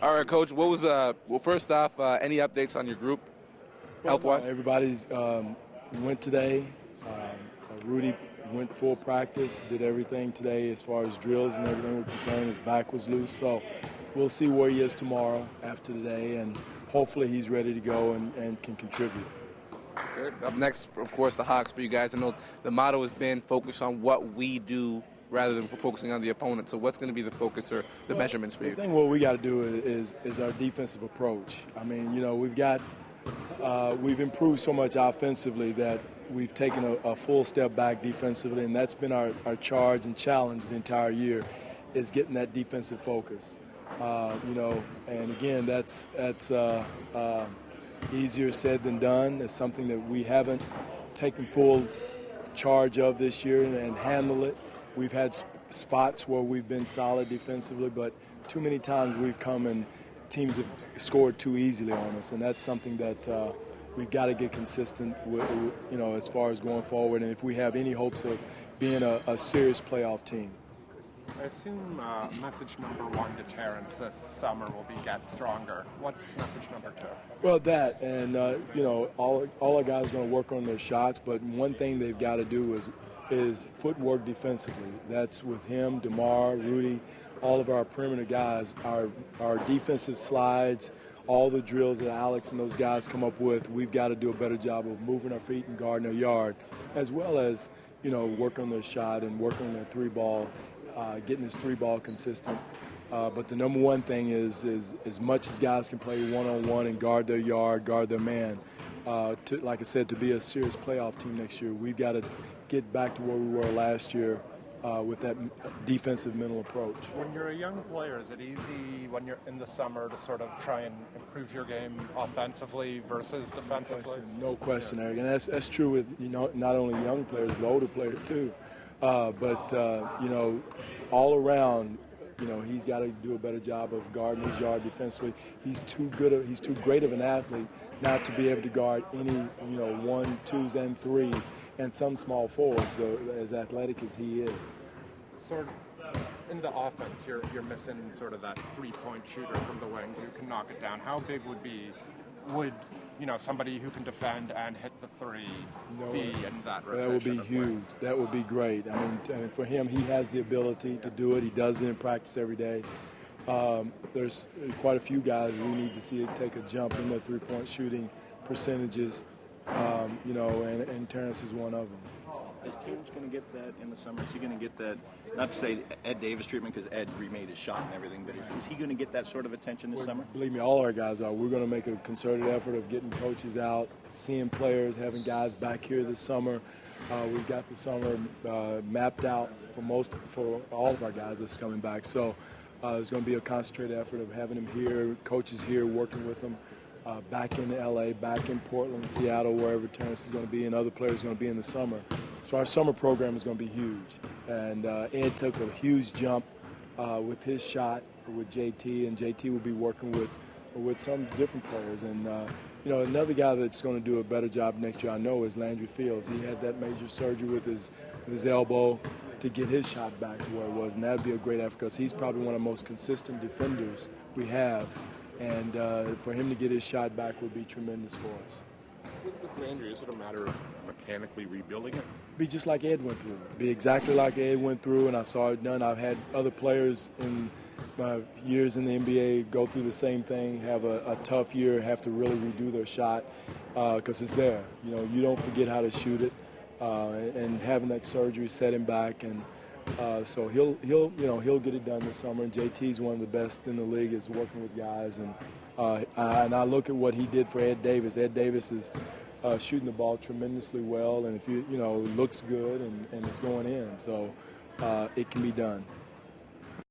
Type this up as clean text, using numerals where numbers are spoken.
All right, Coach. What was well? First off, any updates on your group, health-wise? Everybody's went today. Rudy went full practice, did everything today as far as drills and everything were concerned. His back was loose, so we'll see where he is tomorrow after today, and hopefully he's ready to go and can contribute. Good. Up next, of course, the Hawks for you guys. I know the motto has been focus on what we do rather than focusing on the opponent. So what's going to be the focus or the measurements for you? I think what we got to do is our defensive approach. I mean, we've improved so much offensively that we've taken a full step back defensively, and that's been our charge and challenge the entire year, is getting that defensive focus. And again, that's easier said than done. It's something that we haven't taken full charge of this year and handle it. We've had spots where we've been solid defensively, but too many times we've come and teams have scored too easily on us, and that's something that we've got to get consistent with, as far as going forward, and if we have any hopes of being a serious playoff team. I assume message number one to Terrence this summer will be get stronger. What's message number two? Well, that, and all our guys are going to work on their shots, but one thing they've got to do is footwork defensively. That's with him, DeMar, Rudy, all of our perimeter guys. Our defensive slides, all the drills that Alex and those guys come up with, we've got to do a better job of moving our feet and guarding our yard, as well as work on their shot and work on their three ball. Getting his three ball consistent. But the number one thing is as much as guys can play one-on-one and guard their yard, guard their man, like I said, to be a serious playoff team next year, we've got to get back to where we were last year with that defensive mental approach. When you're a young player, is it easy when you're in the summer to sort of try and improve your game offensively versus defensively? No question, Eric. And that's true with not only young players, but older players too. All around, he's got to do a better job of guarding his yard defensively. He's too great of an athlete not to be able to guard any, 1, 2s, and 3s, and some small forwards, though, as athletic as he is. Sort of in the offense, you're missing sort of that three-point shooter from the wing who can knock it down. How big would somebody who can defend and hit the three be in that rotation? That would be huge. That would be great. I mean, for him, he has the ability to do it. He does it in practice every day. There's quite a few guys we need to see take a jump in their three-point shooting percentages, and Terrence is one of them. Is Terrence going to get that in the summer? Is he going to get that, not to say Ed Davis treatment because Ed remade his shot and everything, but is he going to get that sort of attention this summer? Believe me, all our guys are. We're going to make a concerted effort of getting coaches out, seeing players, having guys back here this summer. We've got the summer mapped out for all of our guys that's coming back. So there's going to be a concentrated effort of having them here, coaches here working with them. Back in L.A., back in Portland, Seattle, wherever Terrence is going to be, and other players are going to be in the summer. So our summer program is going to be huge. And Ed took a huge jump with his shot with JT, and JT will be working with some different players. And, another guy that's going to do a better job next year, I know, is Landry Fields. He had that major surgery with his elbow to get his shot back to where it was, and that would be a great effort because he's probably one of the most consistent defenders we have. And for him to get his shot back would be tremendous for us. With Landry, is it a matter of mechanically rebuilding it? Be just like Ed went through. Be exactly like Ed went through, and I saw it done. I've had other players in my years in the NBA go through the same thing, have a tough year, have to really redo their shot because it's there. You don't forget how to shoot it, and having that surgery set him back, and so he'll get it done this summer. And JT's one of the best in the league is working with guys, and I look at what he did for Ed Davis. Ed Davis is shooting the ball tremendously well, and if looks good and it's going in, so it can be done.